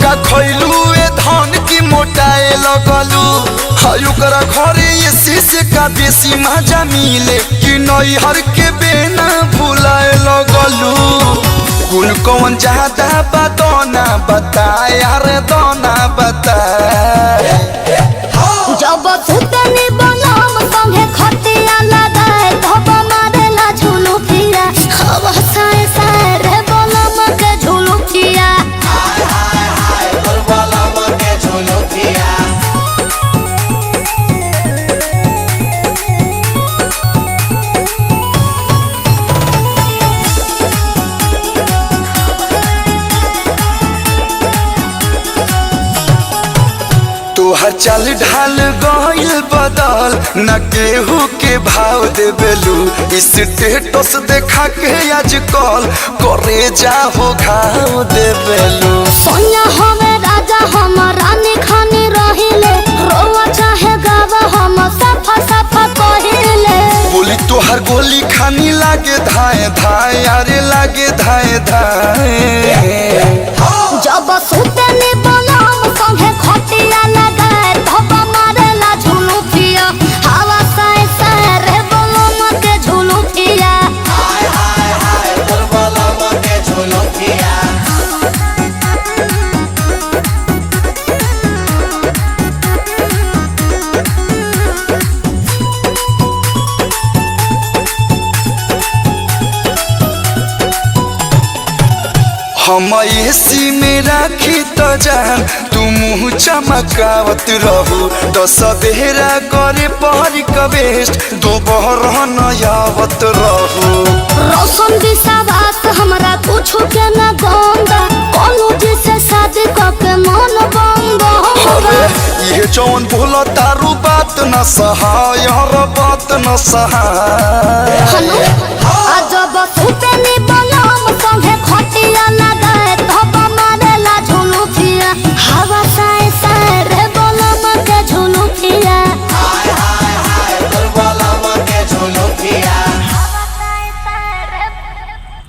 का खैलू ए धन की मोटाए लगलू हाय ओकरा घरे एसी से का बेसी मजा मिले कि नैहर के बेना भुलाए लगलू कुल कौन ज्यादा बदौना बता यार दोना बता जब सुतनी बनम संगे खटिया लगाए धब मारेला झुलू फिरा हवा साए साए रे बनम के झुलू फिरा हाय हाय हाय तोर बलम के झुलू फिरा तोहर चाल ढाल गइल बदल न केहू के भाव देबेलू स्टेटस देखा के आजकल करे जाहो घाव देबेलू सोनिया हवे राजा हम रानी खानी रहिले रोवा चाहे गावा हम सफा सफा कहिले बोली तोहर गोली खानी लागे धाए धाए अरे लागे धाए धाए जब सुतनी बनम संगे खटिया लगाए धब मारेला झुलू फिरा हवा साए साए रे बनम के झुलू फिरा हाय हाय हाय तोर बलम के झुलू फिरा हम एसी में राखी तो जान तू मुँह चमकावत रहू दस बेहरा करे पहरी कबेस्ट दोपहर नयावत रहू रोशन विश्वास हमरा कुछ के न गंगा कोनो जिसे शादी करके मन बंद अरे ये जौन बोला तारू बात न सहाय हर बात न सहाय हनु आज बस